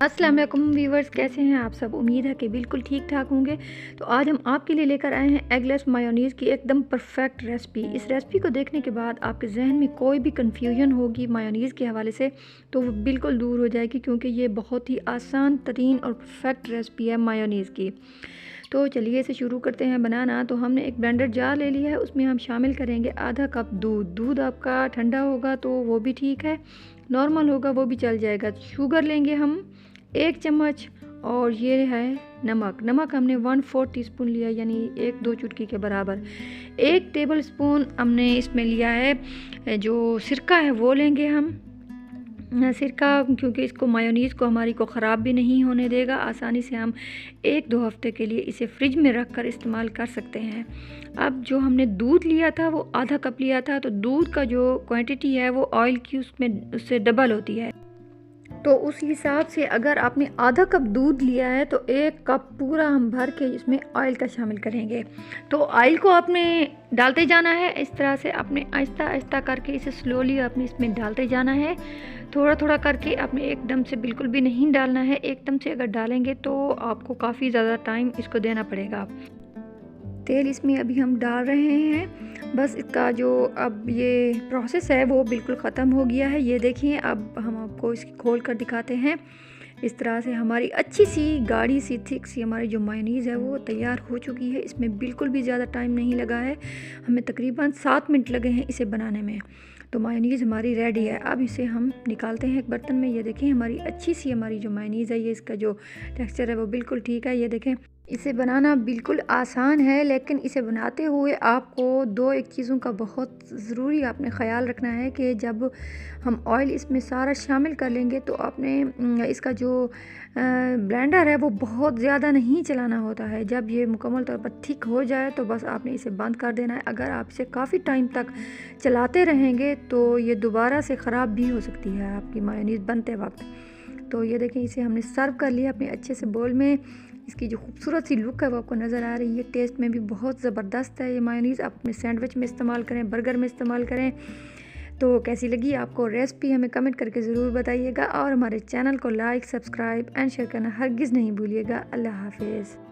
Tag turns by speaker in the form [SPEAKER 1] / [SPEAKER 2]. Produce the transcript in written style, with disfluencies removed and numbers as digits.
[SPEAKER 1] अस्सलाम वालेकुम व्यूवर्स, कैसे हैं आप सब। उम्मीद है कि बिल्कुल ठीक ठाक होंगे। तो आज हम आपके लिए लेकर आए हैं एगलेस मायोनीज़ की एकदम परफेक्ट रेसिपी। इस रेसिपी को देखने के बाद आपके जहन में कोई भी कन्फ्यूजन होगी मायोनीज़ के हवाले से तो वो बिल्कुल दूर हो जाएगी, क्योंकि ये बहुत ही आसान तरीन और परफेक्ट रेसिपी है मायोनीज़ की। तो चलिए इसे शुरू करते हैं बनाना। तो हमने एक ब्लेंडर जार ले लिया है, उसमें हम शामिल करेंगे आधा कप दूध। दूध आपका ठंडा होगा तो वो भी ठीक है, नॉर्मल होगा वो भी चल जाएगा। शुगर लेंगे हम 1 चम्मच, और ये है नमक हमने 1/4 टीस्पून लिया, यानी 1-2 चुटकी के बराबर। 1 टेबल स्पून हमने इसमें लिया है जो सिरका है वो लेंगे हम। सिरका क्योंकि इसको मायोनीज़ को हमारी को ख़राब भी नहीं होने देगा, आसानी से हम 1-2 हफ़्ते के लिए इसे फ्रिज में रख कर इस्तेमाल कर सकते हैं। अब जो हमने दूध लिया था वो आधा कप लिया था, तो दूध का जो क्वांटिटी है वो ऑयल की उससे डबल होती है। तो उस हिसाब से अगर आपने आधा कप दूध लिया है तो 1 कप पूरा हम भर के इसमें ऑयल का शामिल करेंगे। तो ऑयल को आपने डालते जाना है, इस तरह से आपने आहिस्ता आहिस्ता करके इसे स्लोली आपने इसमें डालते जाना है, थोड़ा थोड़ा करके। आपने एकदम से बिल्कुल भी नहीं डालना है, एकदम से अगर डालेंगे तो आपको काफ़ी ज़्यादा टाइम इसको देना पड़ेगा। तेल इसमें अभी हम डाल रहे हैं, बस इसका जो अब ये प्रोसेस है वो बिल्कुल ख़त्म हो गया है। ये देखिए, अब हम आपको इसकी खोल कर दिखाते हैं। इस तरह से हमारी अच्छी सी गाढ़ी सी थिक सी हमारी जो मायोनीज़ है वो तैयार हो चुकी है। इसमें बिल्कुल भी ज़्यादा टाइम नहीं लगा है, हमें तकरीबन 7 मिनट लगे हैं इसे बनाने में। तो मायोनीज़ हमारी रेडी है। अब इसे हम निकालते हैं एक बर्तन में। ये देखें, हमारी अच्छी सी हमारी जो मायोनीज़ है, ये इसका जो टेक्सचर है वो बिल्कुल ठीक है। ये देखें, इसे बनाना बिल्कुल आसान है, लेकिन इसे बनाते हुए आपको 1 चीज़ों का बहुत ज़रूरी आपने ख़्याल रखना है कि जब हम ऑयल इसमें सारा शामिल कर लेंगे तो आपने इसका जो ब्लेंडर है वो बहुत ज़्यादा नहीं चलाना होता है। जब ये मुकम्मल तौर पर थिक हो जाए तो बस आपने इसे बंद कर देना है। अगर आप इसे काफ़ी टाइम तक चलाते रहेंगे तो ये दोबारा से ख़राब भी हो सकती है आपकी मायोनीज़ बनते वक्त। तो ये देखें, इसे हमने सर्व कर लिया अपने अच्छे से बोल में। इसकी जो खूबसूरत सी लुक है वो आपको नज़र आ रही है। टेस्ट में भी बहुत ज़बरदस्त है ये मायोनीज़। आप अपने सैंडविच में इस्तेमाल करें, बर्गर में इस्तेमाल करें। तो कैसी लगी आपको रेसिपी हमें कमेंट करके ज़रूर बताइएगा, और हमारे चैनल को लाइक, सब्सक्राइब एंड शेयर करना हरगिज़ नहीं भूलिएगा। अल्लाह हाफिज़।